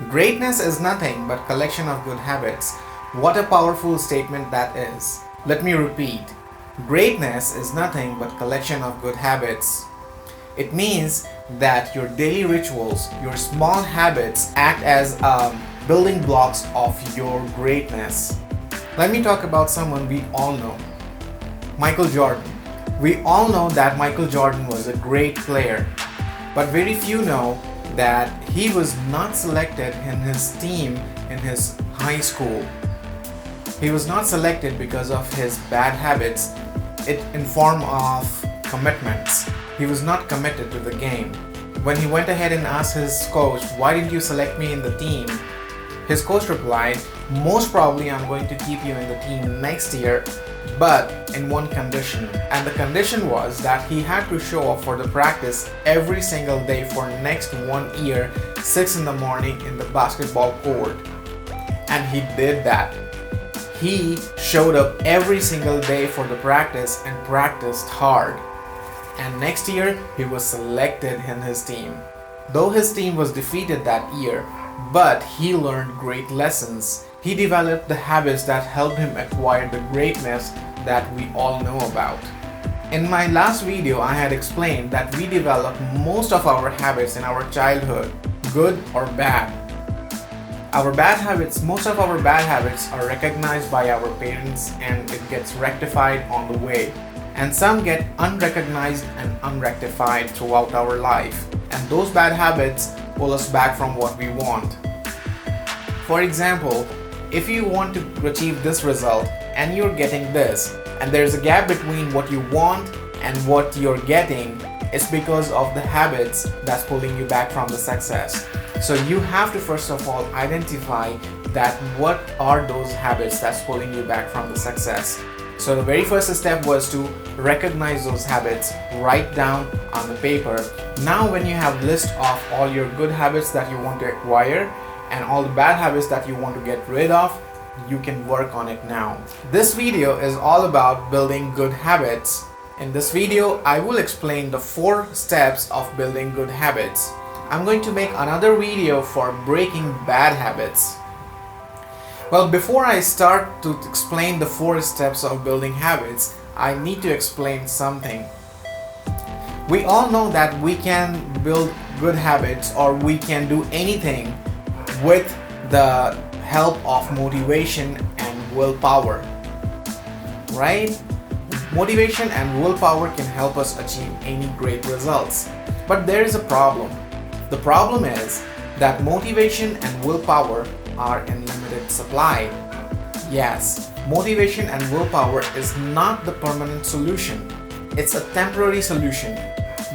Greatness is nothing but collection of good habits. What a powerful statement that is. Let me repeat. Greatness is nothing but collection of good habits. It means that your daily rituals, your small habits act as building blocks of your greatness. Let me talk about someone we all know. Michael Jordan. We all know that Michael Jordan was a great player, but very few know that he was not selected in his team in his high school. He was not selected because of his bad habits in form of commitments. He was not committed to the game. When he went ahead and asked his coach, "Why didn't you select me in the team?" His coach replied, "Most probably I'm going to keep you in the team next year, but in one condition." And the condition was that he had to show up for the practice every single day for next 1 year, 6 in the morning in the basketball court. And he did that. He showed up every single day for the practice and practiced hard. And next year, he was selected in his team. Though his team was defeated that year, but he learned great lessons. He developed the habits that helped him acquire the greatness that we all know about. In my last video, I had explained that we develop most of our habits in our childhood, good or bad. Most of our bad habits are recognized by our parents and it gets rectified on the way. And some get unrecognized and unrectified throughout our life. And those bad habits pull us back from what we want. For example, if you want to achieve this result and you're getting this, and there's a gap between what you want and what you're getting, it's because of the habits that's pulling you back from the success. So you have to first of all identify that what are those habits that's pulling you back from the success. So the very first step was to recognize those habits, write down on the paper. Now when you have list of all your good habits that you want to acquire and all the bad habits that you want to get rid of, you can work on it now. This video is all about building good habits. In this video, I will explain the 4 steps of building good habits. I'm going to make another video for breaking bad habits. Well, before I start to explain the 4 steps of building habits, I need to explain something. We all know that we can build good habits or we can do anything with the help of motivation and willpower, right? Motivation and willpower can help us achieve any great results. But there is a problem. The problem is that motivation and willpower are in limited supply. Yes, motivation and willpower is not the permanent solution. It's a temporary solution.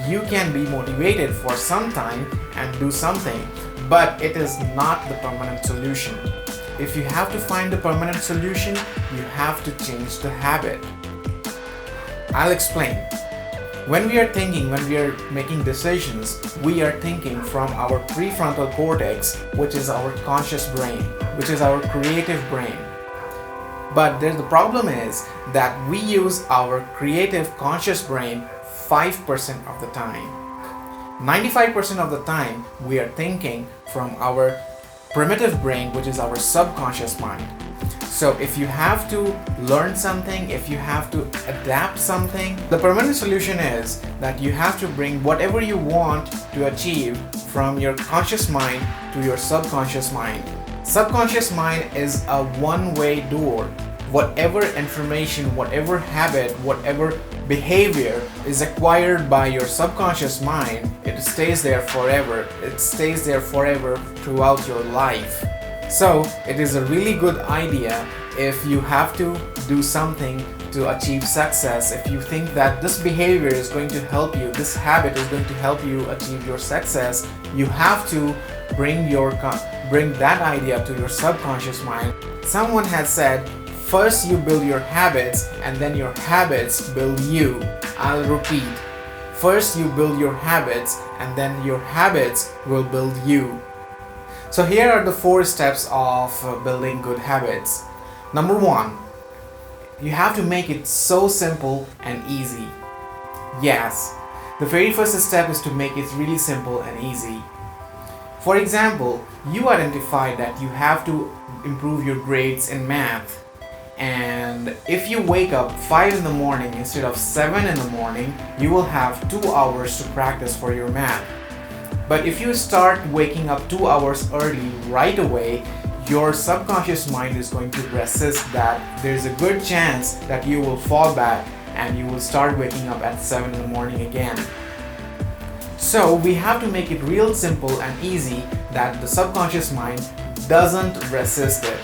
You can be motivated for some time and do something, but it is not the permanent solution. If you have to find the permanent solution, you have to change the habit. I'll explain. When we are thinking, when we are making decisions, we are thinking from our prefrontal cortex, which is our conscious brain, which is our creative brain. But the problem is that we use our creative conscious brain 5% of the time. 95% of the time, we are thinking from our primitive brain, which is our subconscious mind. So if you have to learn something, if you have to adapt something, the permanent solution is that you have to bring whatever you want to achieve from your conscious mind to your subconscious mind. Subconscious mind is a one-way door. Whatever information, whatever habit, whatever behavior is acquired by your subconscious mind, it stays there forever. It stays there forever throughout your life. So it is a really good idea if you have to do something to achieve success. If you think that this behavior is going to help you, this habit is going to help you achieve your success, you have to bring that idea to your subconscious mind. Someone has said, first you build your habits and then your habits build you. I'll repeat. First you build your habits and then your habits will build you. So here are the 4 steps of building good habits. Number 1, you have to make it so simple and easy. Yes, the very first step is to make it really simple and easy. For example, you identified that you have to improve your grades in math. And if you wake up 5 in the morning instead of 7 in the morning, you will have 2 hours to practice for your math. But if you start waking up 2 hours early right away, your subconscious mind is going to resist that. There's a good chance that you will fall back and you will start waking up at 7 in the morning again. So we have to make it real simple and easy that the subconscious mind doesn't resist it.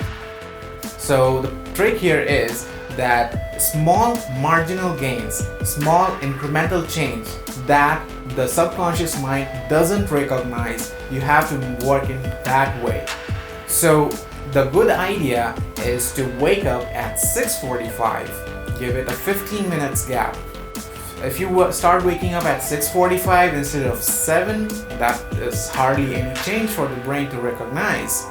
So the trick here is that small marginal gains, small incremental change that the subconscious mind doesn't recognize, you have to work in that way. So the good idea is to wake up at 6:45, give it a 15 minutes gap. If you start waking up at 6:45 instead of 7, that is hardly any change for the brain to recognize.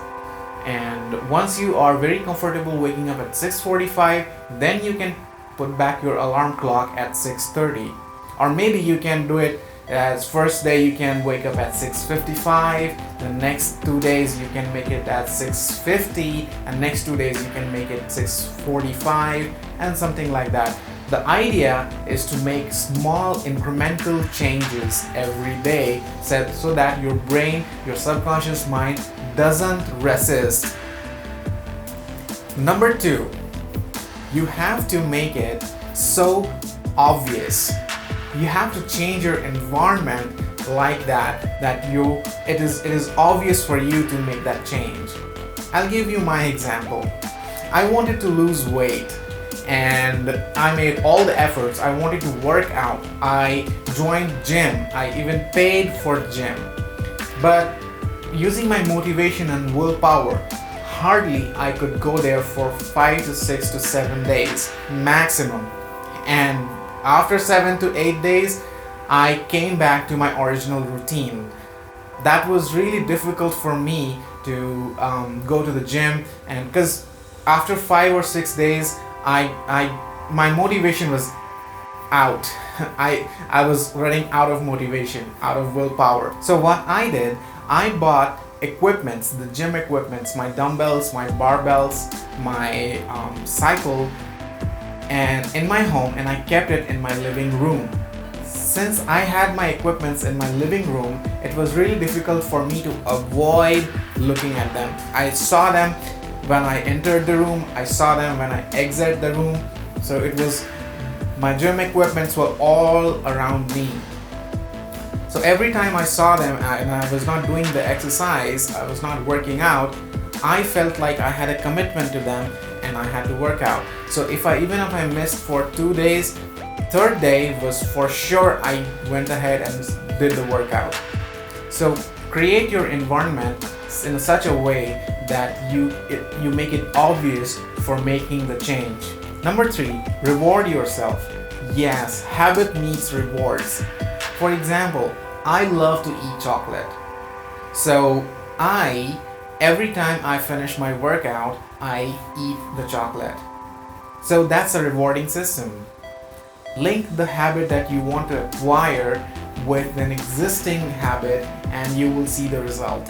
And once you are very comfortable waking up at 6:45, then you can put back your alarm clock at 6:30. Or maybe you can do it as first day you can wake up at 6:55, the next 2 days you can make it at 6:50, and next 2 days you can make it 6:45 and something like that. The idea is to make small incremental changes every day so that your brain, your subconscious mind doesn't resist. Number 2, you have to make it so obvious. You have to change your environment like that it is obvious for you to make that change. I'll give you my example. I wanted to lose weight and I made all the efforts. I wanted to work out. I joined gym. I even paid for gym. But using my motivation and willpower, hardly I could go there for 5 to 6 to 7 days maximum. And after 7 to 8 days, I came back to my original routine. That was really difficult for me to go to the gym, and because after 5 or 6 days, my motivation was out. I was running out of motivation, out of willpower. So what I did, I bought equipments, the gym equipments, my dumbbells, my barbells, my cycle, and in my home, and I kept it in my living room. Since I had my equipments in my living room, it was really difficult for me to avoid looking at them. I saw them when I entered the room, I saw them when I exited the room. So it was, my gym equipments were all around me. So every time I saw them and I was not doing the exercise, I was not working out, I felt like I had a commitment to them and I had to work out. So even if I missed for 2 days, third day was for sure I went ahead and did the workout. So create your environment in such a way that you make it obvious for making the change. Number 3, reward yourself. Yes, habit needs rewards. For example, I love to eat chocolate. So every time I finish my workout, I eat the chocolate. So that's a rewarding system. Link the habit that you want to acquire with an existing habit and you will see the result.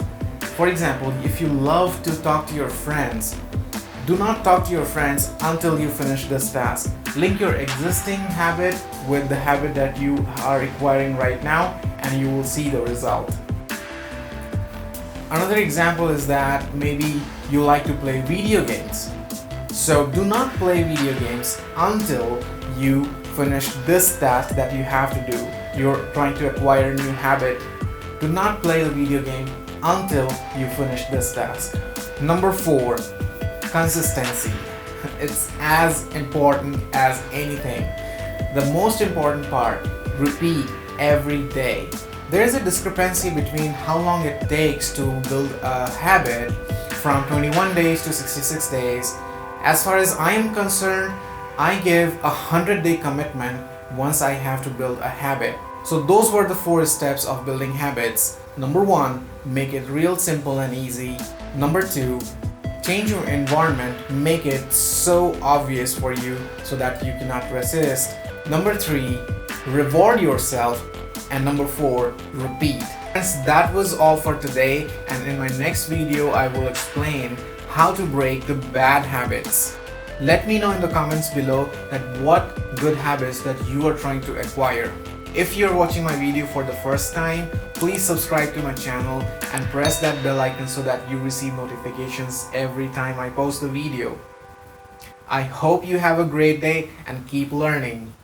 For example, if you love to talk to your friends, do not talk to your friends until you finish this task. Link your existing habit with the habit that you are acquiring right now and you will see the result. Another example is that maybe you like to play video games. So do not play video games until you finish this task that you have to do. You're trying to acquire a new habit. Do not play the video game until you finish this task. Number 4, consistency. It's as important as anything. The most important part, repeat every day. There is a discrepancy between how long it takes to build a habit from 21 days to 66 days. As far as I am concerned, I give a 100-day commitment once I have to build a habit. So those were the 4 steps of building habits. Number 1, make it real simple and easy. Number 2, change your environment, make it so obvious for you so that you cannot resist. Number 3, reward yourself. And number 4, repeat. Friends, that was all for today, and in my next video I will explain how to break the bad habits. Let me know in the comments below that what good habits that you are trying to acquire. If you're watching my video for the first time, please subscribe to my channel and press that bell icon so that you receive notifications every time I post a video. I hope you have a great day and keep learning.